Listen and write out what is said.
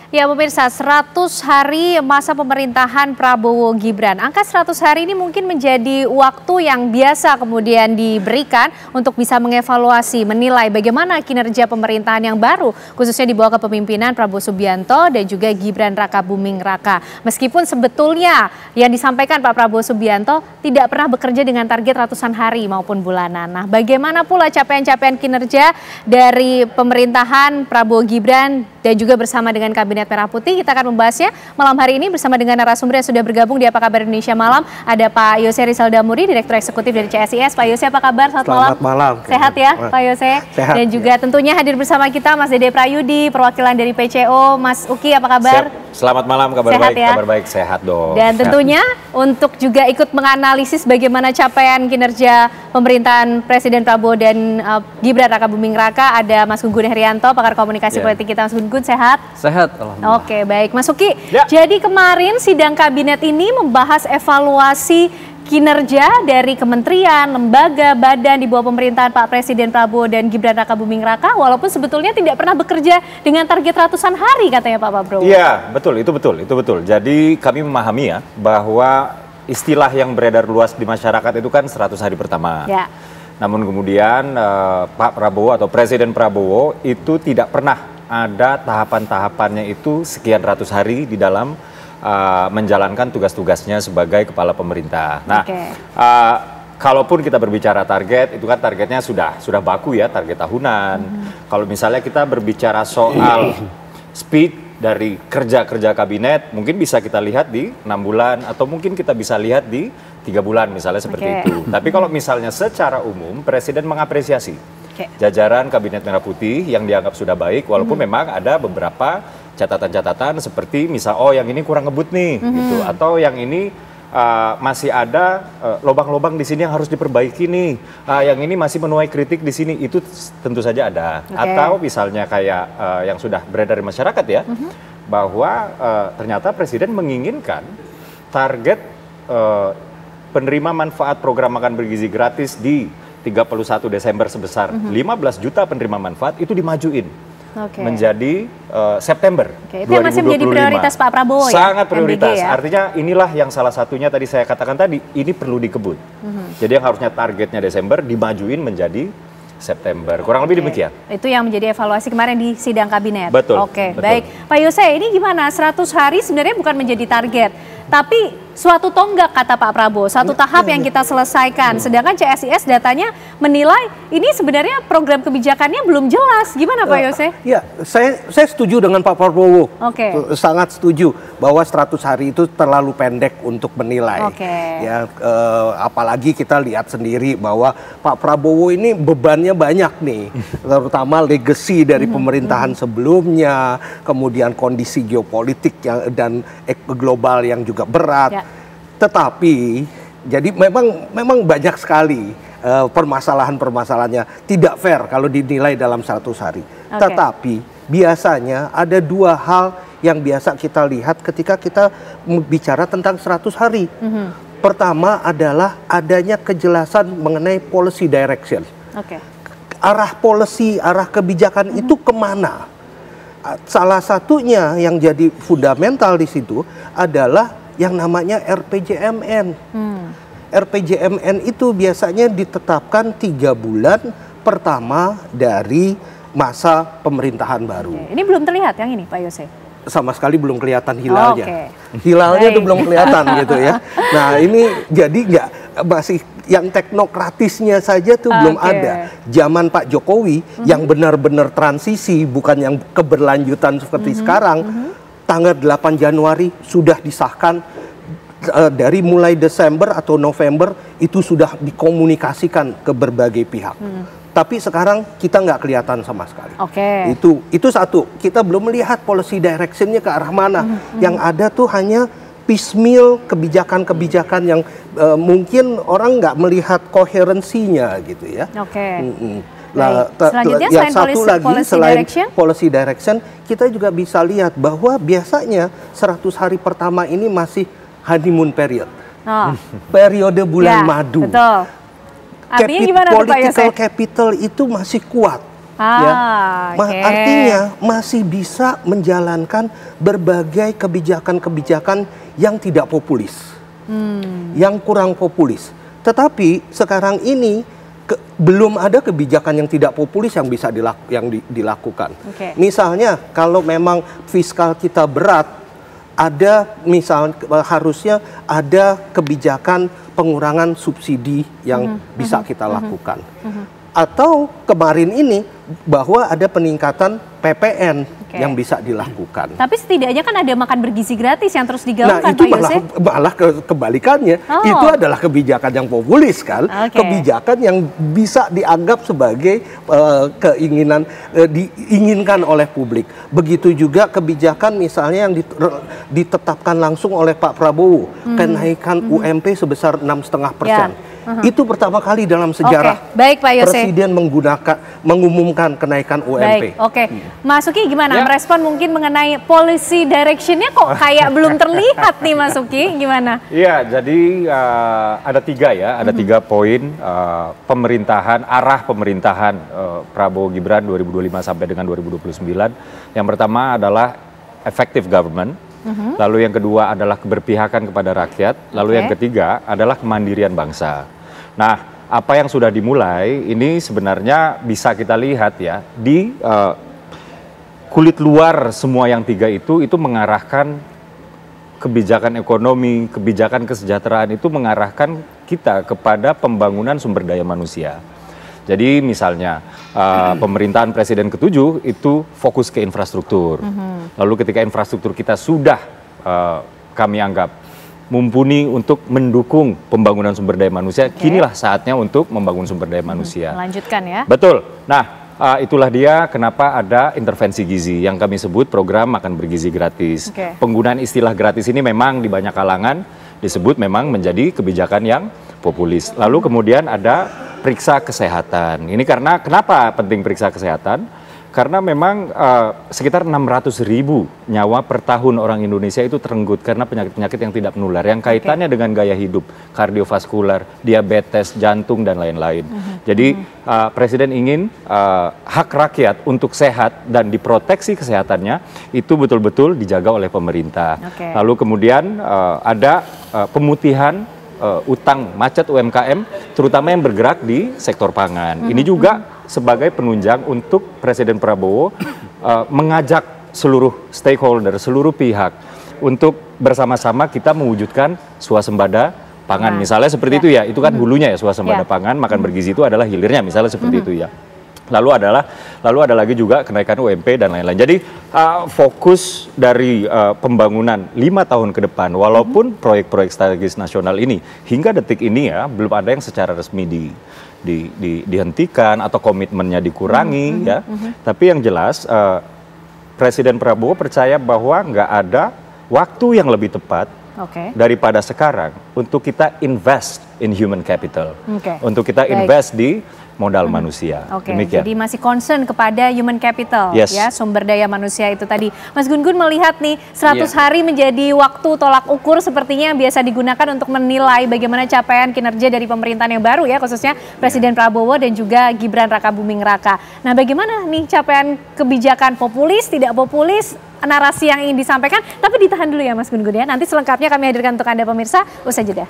Ya pemirsa, 100 hari masa pemerintahan Prabowo Gibran. Angka 100 hari ini mungkin menjadi waktu yang biasa kemudian diberikan untuk bisa mengevaluasi, menilai bagaimana kinerja pemerintahan yang baru, khususnya di bawah kepemimpinan Prabowo Subianto dan juga Gibran Rakabuming Raka. Meskipun sebetulnya yang disampaikan Pak Prabowo Subianto tidak pernah bekerja dengan target ratusan hari maupun bulanan. Nah, bagaimana pula capaian-capaian kinerja dari pemerintahan Prabowo Gibran dan juga bersama dengan Kabinet Merah Putih. Kita akan membahasnya malam hari ini bersama dengan narasumber yang sudah bergabung di Apa Kabar Indonesia Malam. Ada Pak Yose Rizal Damuri, Direktur Eksekutif dari CSIS. Pak Yose, apa kabar? Selamat malam. Sehat ya Pak Yose? Sehat. Dan juga tentunya hadir bersama kita Mas Dede Prayudi, perwakilan dari PCO. Mas Uki, apa kabar? Selamat malam, kabar sehat baik, ya? Kabar baik, sehat dong. Dan tentunya untuk juga ikut menganalisis bagaimana capaian kinerja pemerintahan Presiden Prabowo dan Gibran Rakabuming Raka, ada Mas Gun Gun Herianto, pakar komunikasi politik kita. Mas Gun Gun, sehat? Sehat, alhamdulillah. Oke, baik. Mas Uki, jadi kemarin sidang kabinet ini membahas evaluasi kinerja dari kementerian, lembaga, badan di bawah pemerintahan Pak Presiden Prabowo dan Gibran Rakabuming Raka, walaupun sebetulnya tidak pernah bekerja dengan target ratusan hari katanya Pak Prabowo. Iya, betul, itu betul. Jadi kami memahami ya bahwa istilah yang beredar luas di masyarakat itu kan 100 hari pertama. Ya. Namun kemudian Pak Prabowo atau Presiden Prabowo itu tidak pernah ada tahapan-tahapannya itu sekian ratus hari di dalam menjalankan tugas-tugasnya sebagai kepala pemerintah. Nah, kalaupun kita berbicara target, itu kan targetnya sudah baku ya, target tahunan. Kalau misalnya kita berbicara soal speed dari kerja-kerja kabinet, mungkin bisa kita lihat di 6 bulan atau mungkin kita bisa lihat di 3 bulan misalnya seperti itu. Tapi kalau misalnya secara umum, Presiden mengapresiasi jajaran Kabinet Merah Putih yang dianggap sudah baik, walaupun memang ada beberapa catatan-catatan seperti misal yang ini kurang ngebut nih gitu, atau yang ini masih ada lubang-lubang di sini yang harus diperbaiki nih, yang ini masih menuai kritik di sini, itu tentu saja ada. Atau misalnya kayak yang sudah beredar di masyarakat ya, bahwa ternyata Presiden menginginkan target penerima manfaat program makan bergizi gratis di 31 Desember sebesar 15 juta penerima manfaat itu dimajuin. Menjadi September 2025. Itu yang masih menjadi prioritas Pak Prabowo ya? Sangat prioritas, ya? Artinya inilah yang salah satunya tadi saya katakan tadi, ini perlu dikebut. Jadi yang harusnya targetnya Desember dimajuin menjadi September, kurang lebih demikian. Itu yang menjadi evaluasi kemarin di sidang kabinet. Betul. Betul. Baik. Pak Yose, ini gimana? 100 hari sebenarnya bukan menjadi target, tapi suatu tonggak kata Pak Prabowo, satu tahap yang kita selesaikan. Sedangkan CSIS datanya menilai ini sebenarnya program kebijakannya belum jelas. Gimana Pak Yose? Ya, saya setuju dengan Pak Prabowo. Sangat setuju bahwa 100 hari itu terlalu pendek untuk menilai. Ya, apalagi kita lihat sendiri bahwa Pak Prabowo ini bebannya banyak nih, terutama legacy dari pemerintahan sebelumnya, kemudian kondisi geopolitik dan global yang juga berat. Tetapi jadi memang banyak sekali permasalahan-permasalahannya tidak fair kalau dinilai dalam 100 hari. Tetapi biasanya ada 2 hal yang biasa kita lihat ketika kita bicara tentang 100 hari. Pertama adalah adanya kejelasan mengenai policy direction. Arah policy, arah kebijakan itu kemana? Salah satunya yang jadi fundamental di situ adalah yang namanya RPJMN. RPJMN itu biasanya ditetapkan 3 bulan pertama dari masa pemerintahan baru. Ini belum terlihat yang ini Pak Yose? Sama sekali belum kelihatan hilalnya. Hilalnya itu belum kelihatan gitu ya. Nah ini jadi masih yang teknokratisnya saja tuh belum ada. Zaman Pak Jokowi yang benar-benar transisi, bukan yang keberlanjutan seperti sekarang. Tanggal 8 Januari sudah disahkan, dari mulai Desember atau November itu sudah dikomunikasikan ke berbagai pihak. Tapi sekarang kita nggak kelihatan sama sekali. Itu satu, kita belum melihat policy directionnya ke arah mana. Yang ada tuh hanya piecemeal kebijakan-kebijakan yang mungkin orang nggak melihat koherensinya gitu ya. Nah, yang satu lagi selain policy direction, kita juga bisa lihat bahwa biasanya 100 hari pertama ini masih honeymoon period. Periode bulan madu. Artinya gimana tuh Pak Yose? Political capital itu masih kuat. Ya. Artinya masih bisa menjalankan berbagai kebijakan-kebijakan yang tidak populis, yang kurang populis. Tetapi sekarang ini belum ada kebijakan yang tidak populis yang bisa dilakukan. Misalnya kalau memang fiskal kita berat, ada harusnya ada kebijakan pengurangan subsidi yang bisa kita lakukan. Atau kemarin ini bahwa ada peningkatan PPN yang bisa dilakukan. Tapi setidaknya kan ada makan bergizi gratis yang terus digaungkan, Pak Yose. Malah kebalikannya. Itu adalah kebijakan yang populis kan. Kebijakan yang bisa dianggap sebagai diinginkan oleh publik. Begitu juga kebijakan misalnya yang ditetapkan langsung oleh Pak Prabowo. Kenaikan UMP sebesar 6,5%. Itu pertama kali dalam sejarah baik, Pak Yose. Presiden mengumumkan kenaikan UMP. Mas Uki gimana? Merespon mungkin mengenai policy direction-nya kok kayak belum terlihat nih, Mas Uki, gimana? Iya, jadi ada tiga ya, ada 3 poin pemerintahan, arah pemerintahan Prabowo Gibran 2025 sampai dengan 2029. Yang pertama adalah effective government. Lalu yang kedua adalah keberpihakan kepada rakyat. Lalu yang ketiga adalah kemandirian bangsa. Nah, apa yang sudah dimulai ini sebenarnya bisa kita lihat ya di kulit luar semua yang 3 itu mengarahkan kebijakan ekonomi, kebijakan kesejahteraan itu mengarahkan kita kepada pembangunan sumber daya manusia. Jadi misalnya pemerintahan Presiden ke-7 itu fokus ke infrastruktur. Lalu ketika infrastruktur kita sudah kami anggap mumpuni untuk mendukung pembangunan sumber daya manusia, kinilah saatnya untuk membangun sumber daya manusia. Melanjutkan ya. Betul. Nah, itulah dia kenapa ada intervensi gizi yang kami sebut program makan bergizi gratis. Penggunaan istilah gratis ini memang di banyak kalangan disebut memang menjadi kebijakan yang populis. Lalu kemudian ada periksa kesehatan. Ini karena kenapa penting periksa kesehatan? Karena memang sekitar 600.000 nyawa per tahun orang Indonesia itu terenggut karena penyakit-penyakit yang tidak menular, yang kaitannya dengan gaya hidup, kardiovaskular, diabetes, jantung, dan lain-lain. Jadi Presiden ingin hak rakyat untuk sehat dan diproteksi kesehatannya itu betul-betul dijaga oleh pemerintah. Lalu kemudian ada pemutihan utang macet UMKM, terutama yang bergerak di sektor pangan. Ini juga sebagai penunjang untuk Presiden Prabowo mengajak seluruh stakeholder, seluruh pihak untuk bersama-sama kita mewujudkan swasembada pangan. Misalnya seperti itu ya, itu kan hulunya ya swasembada pangan, makan bergizi itu adalah hilirnya misalnya seperti itu ya. Lalu ada lagi juga kenaikan UMP dan lain-lain. Jadi fokus dari pembangunan 5 tahun ke depan, walaupun proyek-proyek strategis nasional ini hingga detik ini ya belum ada yang secara resmi dihentikan atau komitmennya dikurangi ya. Tapi yang jelas Presiden Prabowo percaya bahwa nggak ada waktu yang lebih tepat daripada sekarang untuk kita invest in human capital, untuk kita invest di modal manusia. Jadi masih concern kepada human capital ya, sumber daya manusia itu tadi. Mas Gun-Gun melihat nih 100 hari menjadi waktu tolak ukur sepertinya yang biasa digunakan untuk menilai bagaimana capaian kinerja dari pemerintahan yang baru ya, khususnya Presiden Prabowo dan juga Gibran Rakabuming Raka. Nah, bagaimana nih capaian kebijakan populis, tidak populis, narasi yang ingin disampaikan, tapi ditahan dulu ya Mas Gun-Gun ya. Nanti selengkapnya kami hadirkan untuk Anda pemirsa, usai jeda.